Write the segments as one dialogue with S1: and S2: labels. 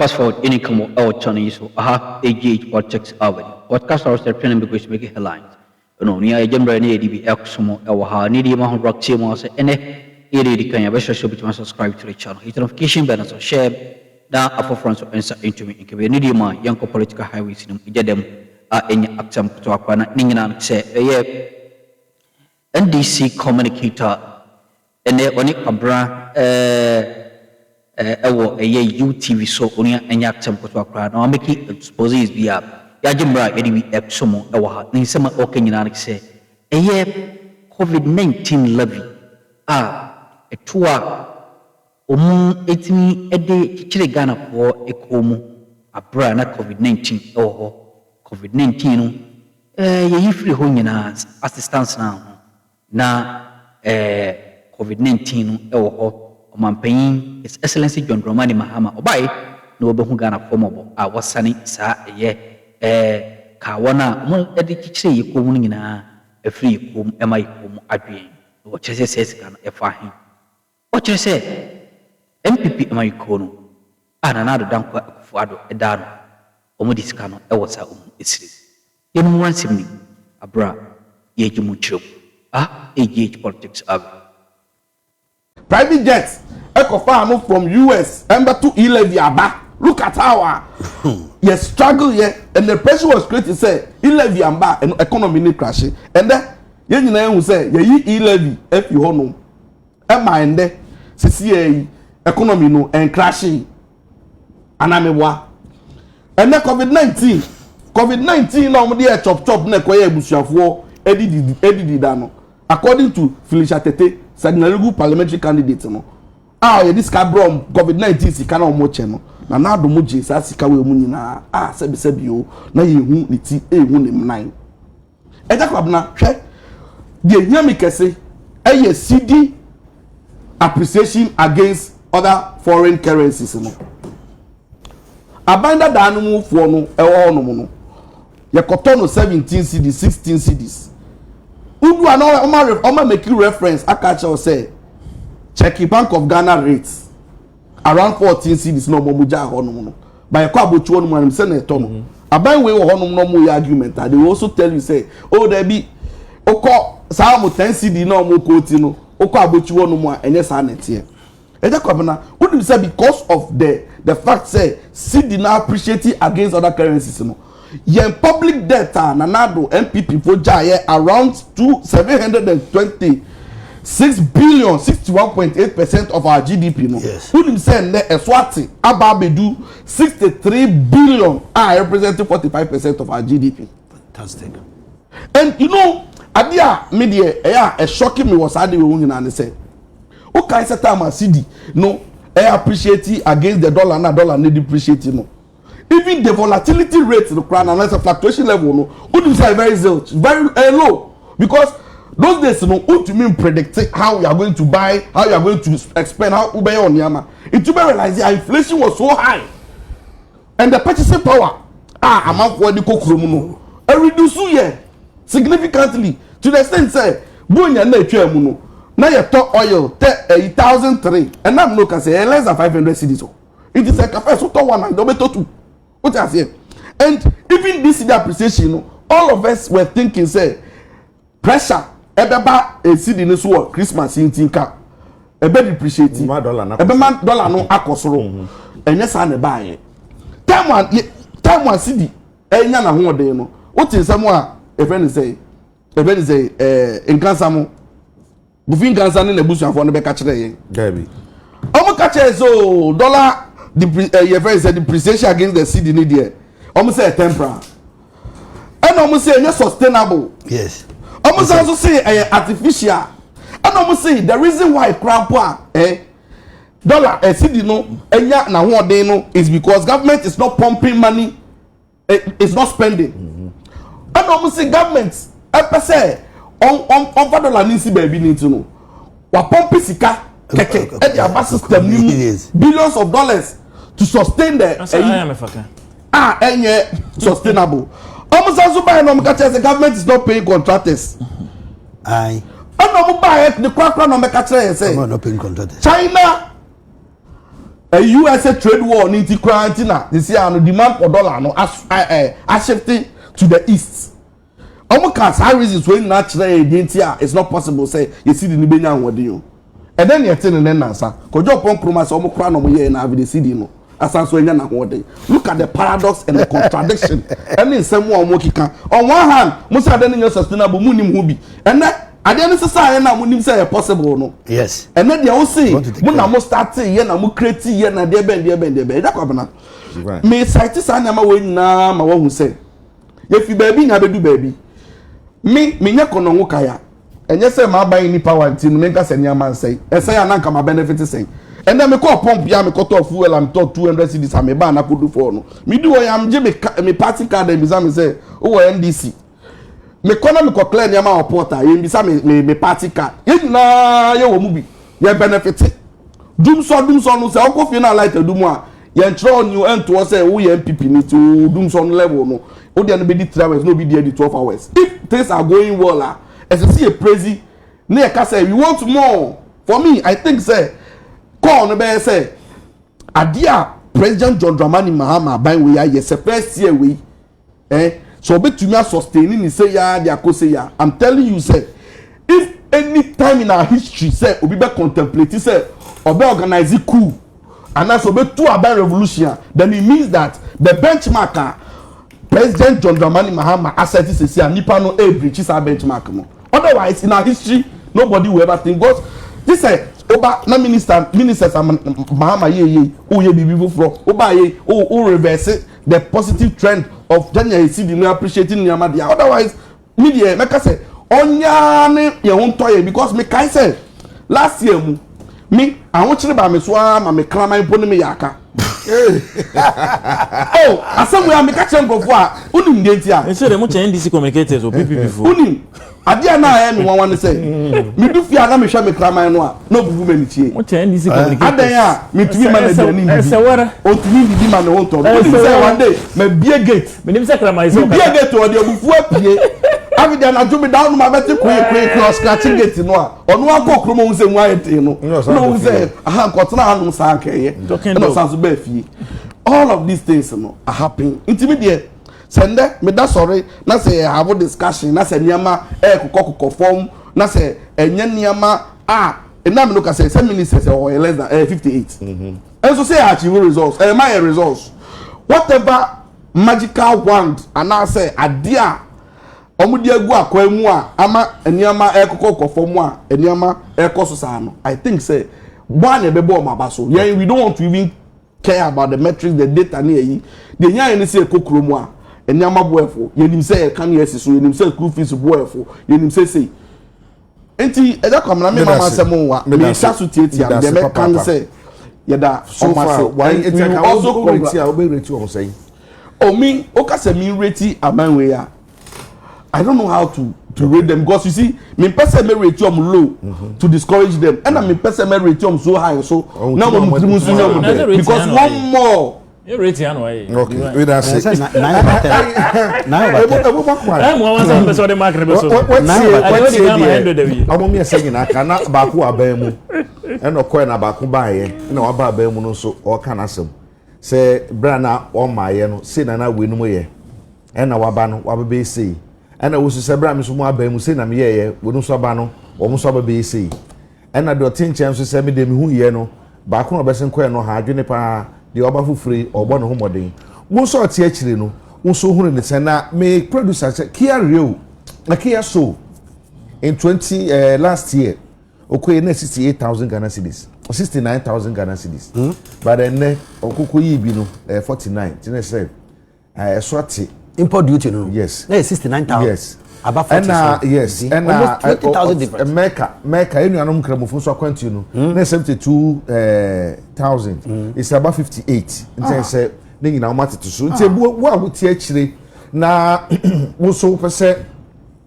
S1: Fast forward, any come out on you, aha, AGH politics avenue. Podcast hours that pen and because make headlines. No, near a gem brand ADB Akroma, our needy amount rock team was and a can you should be subscribe to the channel. Hit notification bell and share that upper front of answer into me. It can be needy man, young political highways in them are any actum to Aquana, Ningan say, NDC communicator and the only abra UTV so only any actum to Aquana, or make it exposes be up. Yajimbra edibi epsomo ewa ni sema oke nyina se COVID-19 levy etua omu etimi ede kichire Ghana for ekomu abra na COVID-19 COVID-19 no ye free ho nyina assistance na COVID-19 no ewo omampanyin His Excellency John Dramani Mahama obai no obehu Ghana for mobo wasani sa kawana mo edi kichire yikomu nyina efri yikom ema yikom adwen wo chese ses kan efa hin o chese NPP ema yikono na do dan kwa Akuffo Addo edano omo disika no ewosa omo esiri yenu wansimni abra yejumu chiro AGH politics ab
S2: private jets Akuffo from US ember to e-levy aba. Look at how you struggle here, and the pressure was created. Say e-levy and back, and economy need crashing. And then you know who say you e-levy if you know, and mind there, CCA economy no and crashing. And I'm a wa. And then COVID-19 now we dey chop na koye busuafo edidi dano. According to Felicia Tete, Sagnalugu parliamentary candidate no. This cabron COVID-19 si kana omoche no. Na do mo je sa sika we mu nyina sebi o na ye hu ni ti hu ni mnan eja kwabna hwe de nyame kese CD appreciation against other foreign currencies no abanda da no mu fo no ewo no mu no ye koto no 17 cedis 16 cedis udu ana o ma make reference akacha o say check Bank of Ghana rates around 14 cedis no mo muja hono no by kwa bochu no man say na eto no aban we hono no mo argument they will also tell you say oh there be oko sa mo 10 cedi no mo quote no oko abochu no mo enye sa na tie eja kwabena would you say because of the fact say cedi now appreciating against other currencies no yen public debt na nado NPP for jaye around 726 billion 61.8% of our GDP no
S3: yes.
S2: Who say ne Eswati ababedu 63 billion representing 45% of our GDP.
S3: Fantastic.
S2: And you know adia media a shocking me was ade we nyina say o kai set time cedi no appreciate against the dollar na dollar need depreciate no even the volatility rate the crown and the fluctuation level no who say very low because those days, no, what you mean predicting how you are going to buy, how you are going to expend, how you buy on Yama. It you realize the inflation was so high, and the purchasing power, amount for the kokromuno, reduce significantly to the extent say, bunya na emuno, na your top oil 1,003, and I'm not can say less than 500 cedis. It is a cafe so to one and double to two. What I say, and even this appreciation, all of us were thinking say pressure. Ebeba cedi ni so Christmas intinka ebe depreciate
S3: dollar
S2: no akosoro enye sa ne baaye time one cedi enya na ho den no what nsem a even say nkansa mo bufin kansa ne busuafo no be ka kire yen
S3: gabi
S2: omo ka kire so dollar depreciation against the cedi ni there omo say temporary and omo say enye sustainable
S3: yes.
S2: Almost also say artificial. And almost say the reason why dollar cedi no enya na ho dey no is because government is not pumping money, it's not spending. And almost say government say on dollar ni si baby ni no. Wa pump sika keke e the aba system ni billions of dollars to sustain the enye sustainable. Almost also by no the government is not paying contractors.
S3: Aye.
S2: No buy the crack no make say.
S3: I'm not paying contractors.
S2: China a USA trade war niti quarantine this year no demand for dollar no as shifting to the east. Almost high reasons when natural identity it's not possible say you see the Nibenya and Wadio. And then you're telling them answer. Because your punk promise almost crown of year and have the CD no. As I say, look at the paradox and the contradiction. And then someone working on one hand, most of them sustainable money movie. And that at the end of society now when say possible no.
S3: Yes.
S2: And then they all say when I must start saying yeah, I'm creating yeah, na there bend. That come na. Me cite say na ma we na ma who say. If you baby na be do baby. Me nya kono ngo kaya. Enye say ma buy ni power nti no me nka senya man say. E say ananka ma benefit say. And then me call pump ya me cut off fuel am talk 200 cedis am me ba na kodu for no. Me do I am je me party card dem bisa me say o NDC. Me kono me ko clear ni ma reporter ye bisa me party card. Ye na ye wo mu bi. Ye benefit. Dum so no say Akuffo na light dum a ye ntro new ento say wo ye NPP ni to dum so level no. O dey no be 3 hours no be there the 12 hours. If things are going well as you see a praise na e ka say we want more. For me I think say call no be say adia President John Dramani Mahama ban we ya first year we so betumi sustain ni say ya dia ko say ya. I'm telling you say if any time in our history say obi be contemplate say obi organize coup and as obi to about revolution then it means that the benchmark President John Dramani Mahama asset is say nipa no breach is our benchmark no. Otherwise in our history nobody will ever think because this say oba na ministers Mahama ye o ye bibi fro oba ye o reverse the positive trend of January see the appreciating nyama dia. Otherwise media make say onya ne ye ho ntoye because me kai say last year mu me awon chire ba me so ma me kraman po ne me yaka oh asem we am me ka chembo fo a unim de ntia
S4: e say dem change NDC communicators o PPP fo
S2: unim adia na ya me wan say me du fia na me hwa me kraman no a no bubu me nitie
S4: mo change NDC communicators
S2: adan ya me tumi ma na dia ni bi o tumi bi ma na won to unim say one day me bie gate
S4: me nim say kraman is
S2: me bie gate o de obufu apie avidia na jumi down ma beti kwe scratching gate no a onu akọ kromo hu se mu ayete no no say aha nkotena hanu sa akeye no sanso be fie all of these things no are happening intimidate sende me da sorry na say have discussion na say niama kokoko form na say enye niama ena me no ka say ministers or less than 58 and so say achieve results my results whatever magical wand and I say adia omudi agu akwa mu a ama eniama kokoko form a eniama ekoso sa no I think say one e be bo ma so yeah we don't want to even care about the metrics the data na yi the nya ni say kokoro mu a eniama boefo yenim say e kan yes so yenim say school fees boefo yenim say enti eja kwamna me mama asem wa me sha so tietia de me kan say yeda
S5: so far why it also quality a obe rate o say
S2: o me o ka say me rate amanwe ya I don't know how to rate them because you see me person me rate them low to discourage them and me person me rate them so high so now we because one more
S4: you rate yan why
S5: okay we that say
S3: now
S4: I'm one some person the mark be so
S5: what's Bawumia saying na kana ba ko aban mu e no ko na ba ko ba ye na wa ba aban mu no so o kana asem say brana o maye no say na we no mo ye e na wa ba no wa be say and I was to say, Bram, so more by Musin, I'm here, wouldn't Sabano, or Musaba BC. And I do a 10 chance to send me them who ye know, Bakuna Besson Queno, Juniper, the Obafu free or one homoding. One sort of actually no, one so who in the Senna may produce a Kia Rio, a Kia so in 20 last year, okay, 68,000 Ghana cedis, or 69,000 Ghana cedis. But then, Okuyi Bino, 49, Tennessee, Swati.
S3: Import duty no.
S5: Yes.
S3: There is 69,000.
S5: Yes.
S3: About 40.
S5: Yes. And
S3: 20,000 difference.
S5: Mecca, you know, Kramofu so continue. No 72,000. It's about 58. And say, "Ningi na umati to so." It's what would actually na wo so pese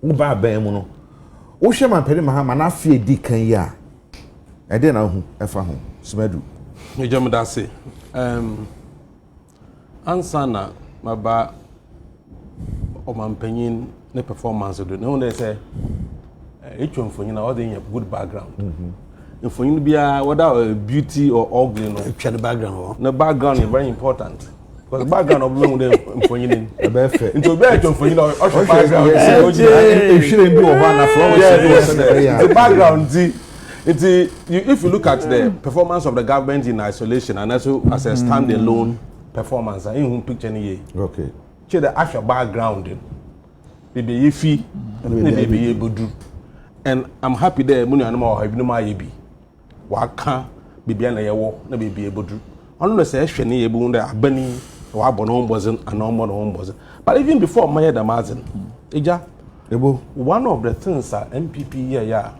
S5: wo ba ban mu no. Wo hwe man pere Mahama na afie di kan ya. E de na hu efa ho. Smadu.
S6: Me jam da say. Ansa na maba Omanpanyin performance do no they say each one for you know all they have good background mfonyin bia whether beauty or ugly no
S3: the background
S6: the background is very important because the background of the mfonyin
S5: e be fe
S6: into be to mfonyin or background
S5: e shouldn't be over na from
S6: the background if you look at the performance of the government in isolation and also as a standalone performance in picture ni
S5: okay
S6: che the actual background baby yefi baby yebudu and I'm happy there munu anoma o habinu ma yebi waka bibia na yewo na baby yebudu onu no say hwe ne yebu nda abani wa bono mbozin anomo no mbozin but even before my the mazin eja
S5: ebo
S6: one of the things that NPP yeah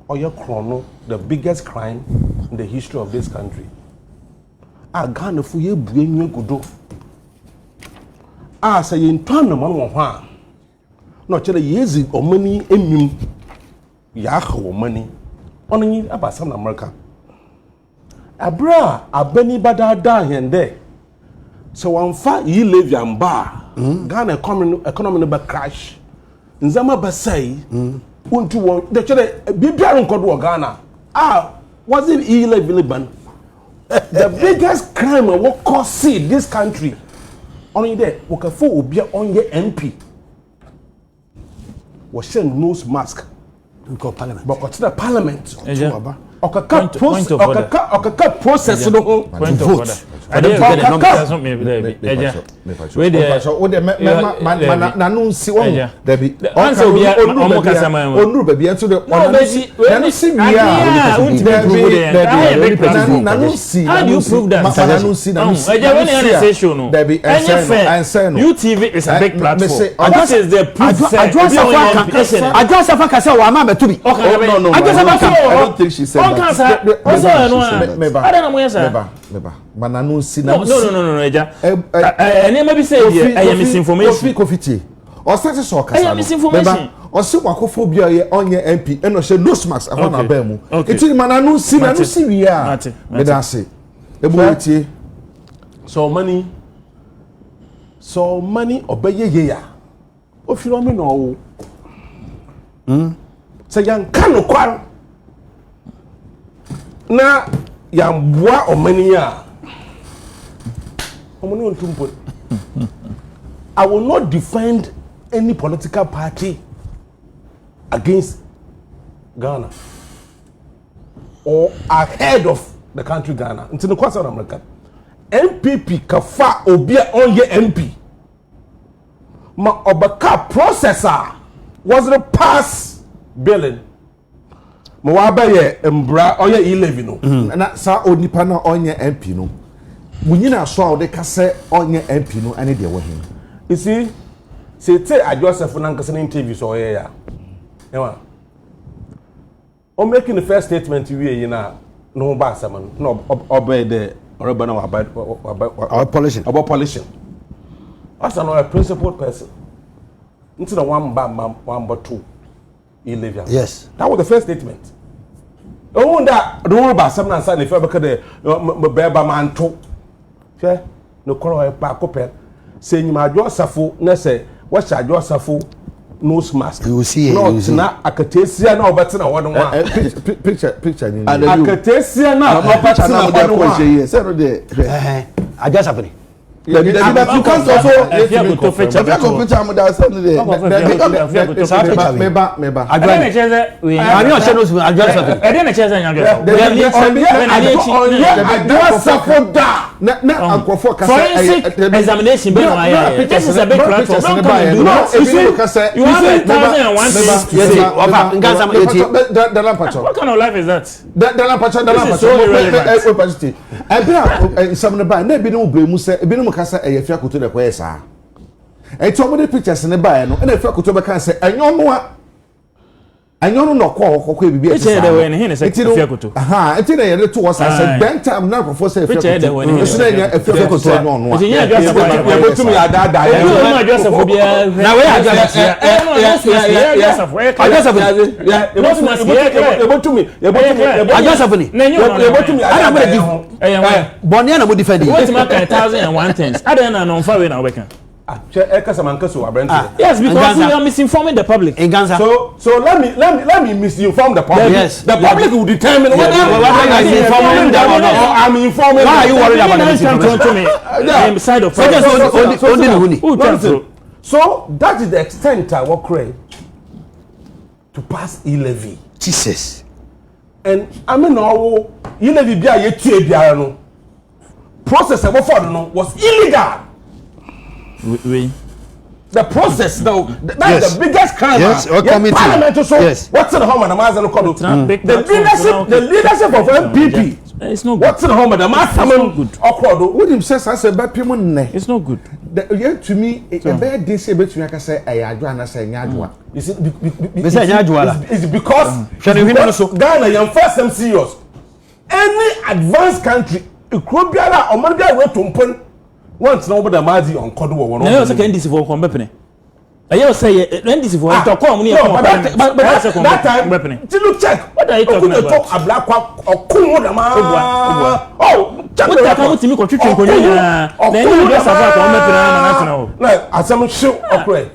S6: Oya Chrono, the biggest crime in the history of this country. Ghana fu ye buenye godo. Say yin twan no man wo ha. No chere yezi omani emim. Ya ha omani. Ono yin abasam na America. Abra abani badada hende. So wan fa yi levian ba. Ghana economy no ba crash. Nzama ba sai. Unto one the chere bibia nkodo Ghana. Wasn't illegal. The biggest crime we cause this country. Only there, we can for Obia on your MP. We send nose mask.
S3: We call parliament.
S6: But consider parliament.
S4: Point of
S6: Process
S4: order.
S6: no
S4: Point of order.
S3: I don't get the numbers.
S5: na no nsi won da bi
S4: answer obi omo kasama
S5: onuru ba bi enso de
S4: na
S5: no si bia na no si
S4: how do you prove that
S5: na no si na no si
S4: when you say show no
S5: da bi answer no
S4: UTV is a big platform this is the proof
S3: Addo safa kasa wa ma betubi
S5: no
S3: Addo safa
S5: I don't think she said that meba mana no si na
S4: no eja ene ma bi say I am misinformation
S5: Kofi o start so kasa no
S4: misinformation
S5: o se Akuffo bia ye onye MP eno she nose mask ahụ na ba mu eti mana no si na no si wi a me da se ebu etie
S6: so money obeye ya ofiro mi no wo se yan kanu kwar na yambua omani a omani on tumpo I will not defend any political party against Ghana or ahead of the country Ghana until the South America NPP kafa obia onye MP ma obaka processor was the pass billing mo wa ba ye mbra oye 11 no
S5: na sa onipa na onye MP no munyina so a ode kase onye MP no ane de wo hin
S6: you see say Joseph na nkase interview so oye ya ewa o making the first statement we yi na no ba asam no obey the oreba na
S3: our polishing
S6: about polishing as a principled person into the one but two 11
S3: yes
S6: that was the first statement. Oh, that the one about some answer if ever could beba man to fair no color back open saying my Joseph na say what shall Joseph nose mask
S3: you will see
S6: no na akatesia na obeti na one
S5: picture ni
S6: akatesia na obeti na one
S5: say no dey
S3: Addo safa
S2: you can't also picture am da say no dey
S5: meba
S4: Addo na cheze we
S3: Ami o se no su Addo safa
S4: Addo na cheze nya
S6: Addo safa da
S5: na Akuffo kasa
S4: examination be no aya this is a big platform don't come and do that you have 1,001
S3: yes oba ngasa ma etie
S4: what kind of life is that
S5: dala pacha some ne ba na bi no bremu se bi no kasa e yafia koto de kwa esa eti omo de pictures ne ba no na yafia koto be kan se anyono no kwa bibi
S4: eti eti de we ne hin se yafia koto
S5: eti na yede to was say ben time na Akuffo say yafia koto so na yafia koto no
S4: eti nya Joseph
S6: ya botum ya dada
S4: ya no Joseph bia na we Addo
S3: Bonia na mo defend
S4: what ma kan 1,001 things ada na no fa we na we kan Yes, because we are misinforming the public.
S3: In Gaza.
S6: So let me misinform the public.
S3: Yes.
S6: The public will determine whether
S3: I'm informing them or not.
S6: I'm informing.
S3: Why are you worried about the misinformation?
S4: The side of
S6: So that is the extent I will create to pass e-levy.
S3: Jesus.
S6: And I mean, no, e-levy be a year process of was illegal. The process, though, that's the biggest crime.
S3: Yes,
S6: Parliament also.
S3: Yes.
S6: What's in the home of the Mazan the leadership of NPP.
S4: It's not good.
S6: What's in the home of the Mazan?
S5: What him says I said about people.
S4: It's not good.
S5: To me, a bad day say between I can say I do and I say Nyadwa.
S6: It's because Ghana, young first and serious. Any advanced country, Ukraine or Monday went to open once nobody Mazi on Kodo.
S4: No, it's a candy for company. I say, NDC for
S6: that time, did you check? What are you talking about? A black or cool man. Oh, as some show operate.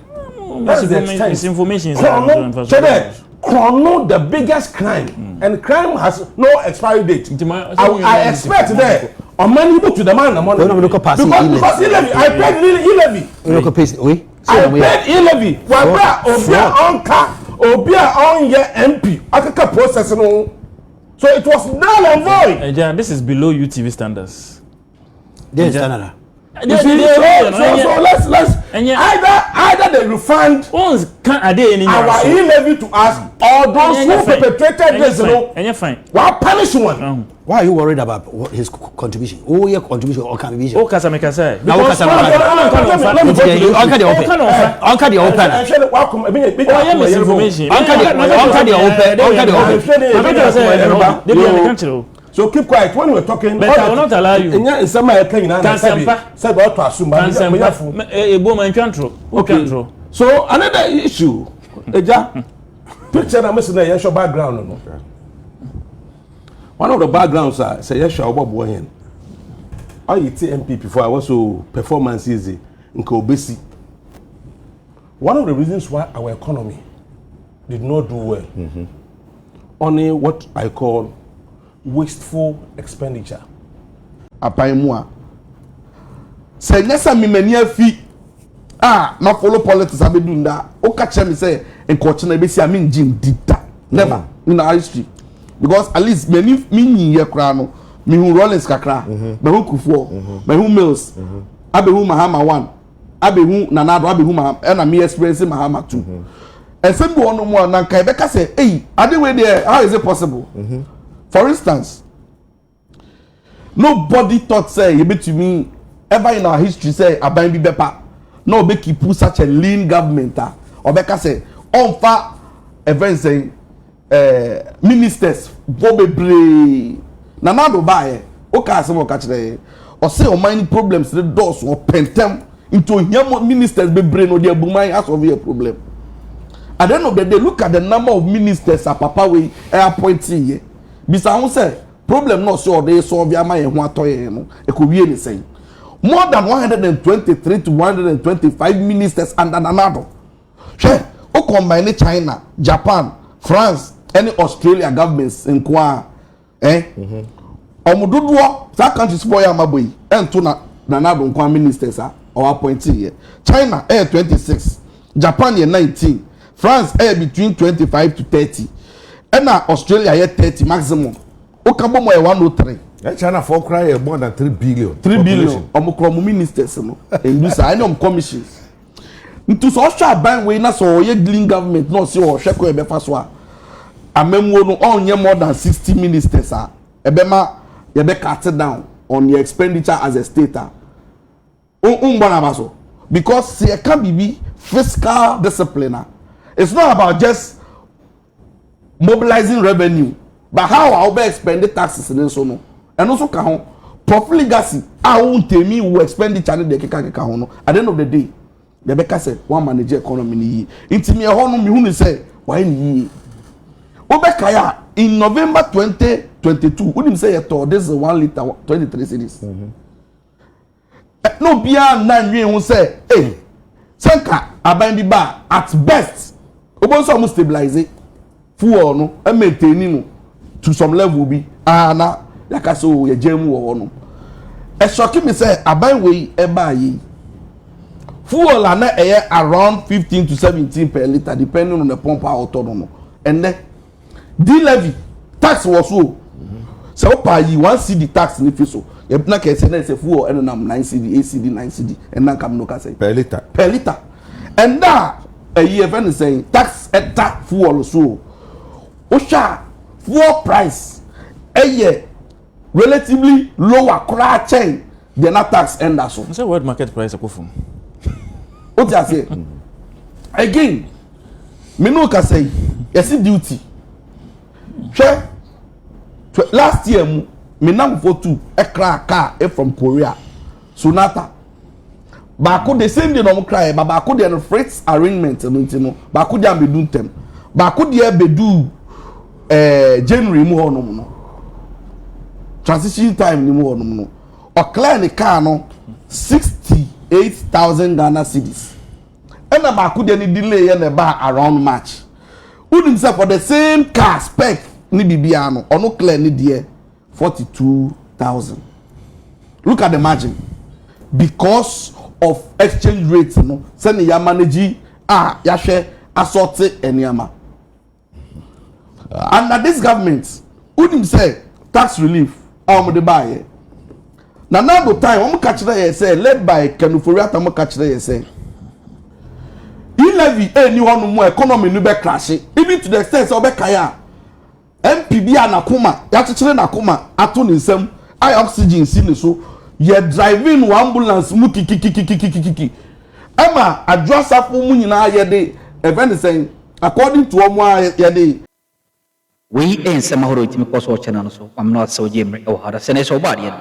S6: That's the
S4: misinformation.
S6: Chrono, the biggest crime, and crime has no expiry date. I expect there on money book to the man. Because e-levy, I paid e-levy. I paid e-levy. Obia on your MP. Akaka process no. So it was null and void.
S4: This is below UTV standards.
S3: This is Canada.
S6: So let's either they refund our e-levy to us or those who perpetrated this,
S4: and you're fine.
S6: What punishment?
S3: Why are you worried about his contribution? Oh, your contribution or contribution?
S4: Oh, Casameka say.
S3: Now, what can
S6: So keep quiet when we're talking.
S4: But I will not allow you.
S6: In some said about to assume. Okay. So another issue. Picture I'm missing a your background. One of the backgrounds are say yes, Bob Boyan. I NPP before I was so performance easy in Kobesi. One of the reasons why our economy did not do well, only what I call wasteful expenditure.
S2: Apaimua. Say nessa mi mania fi. Na follow politics abedunda. O catch me say encourage na be see amin jim dita. Never in our history. Because at least many me ye kra no. Me hu Rollins kakra. Me hu Akuffo. Me hu Mills. Abe hu Mahama 1. Abe hu Nanado. Abe hu Mahama. Na me experience Mahama 2. And some go on no more na kai beka say, hey, ade we there, how is it possible? For instance, nobody thought say you bet to me ever in our history say aban bi bepa. No be keep such a lean government or beka say on fa events say ministers go be brave. Na na do buy o ka say mo ka kire o say o many problems the doors or pentem into him ministers be brave no dey buman as of your problem. At the end of the day, look at the number of ministers at Papa we appointing here. Bisa who say problem not so they solve ya my who atoye no e could be anything. More than 123 to 125 ministers under Nanado. She o combine China, Japan, France, any Australia governments in kwa omududuo that countries boy amaboy and to Nanado kwa ministers or appointing here. China 26, Japan 19, France between 25 to 30. And Australia 30 maximum. Okabo mo 103.
S5: China for cry more than 3 billion.
S2: 3 billion. Omukromu ministers no. Indusa any commissions. Ntu so Australia ban we na so ye green government no see o hweko e be fa so a. Amemwo no onye more than 60 ministers a. Ebema ye be cut down on your expenditure as a state. Umbana baso. Because se can be fiscal discipline. It's not about just mobilizing revenue, but how I'll be expending taxes in so no. And also can profligacy, I won't tell me who expenditure the keka no. At the end of the day, the Becca said one manager economy ni. Inti me hono me who say why ni. Obekaya in November 2022, who say this is 1 liter 23 cedis. No bia na nwe who say, hey, senka aban bi ba at best obo so mo stabilize fuel no e maintain no to some level bi na yakaso ye jam wo no e shock me say aban we e ba yi fuel na around 15 to 17 per liter depending on the pump out no and then the levy tax was so so pa yi 1 cedi tax ni fi so ye na ka say na say fuel and na 9 cedi 8 cedi 9 cedi and na kam no ka say
S5: per liter
S2: and that a year when saying tax at that fuel so osha fuel price a year relatively lower cry chain than a tax and that so
S4: say world market price Akuffo
S2: what you say again me no ka say yes duty last year me now for two a car from Korea Sonata baako the same day no cry ba baako the freight arrangement no ntino baako dey bedu ntem baako dey bedu January mu honom no transition time ni mu honom no o clear ni car no 68,000 Ghana cedis and na baako dey ni delay na ba around March unim say for the same car spec ni bibia no ono clear ni dey 42,000. Look at the margin because of exchange rates no send ya manage ya hwe assorted eniama and this government unim say tax relief am de buy na now the time am catch there say led by Kenuforiata catch there say e levy any one more economy no be crash even to the extent of be kaya NPP anakoma ya chechire nakoma ato ni nsem I oxygen si ni so ye driving one ambulance mu kiki ama adrosa fo mu nyina ye de event saying according to omo ye de
S1: we ensema horo itimi koso chana no so am not so jemre o hara sene so ba de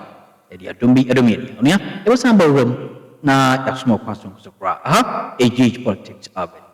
S1: e dia dumbi edomi onia e wasamba wam na yaksmo kwaso so kra aha age politics abe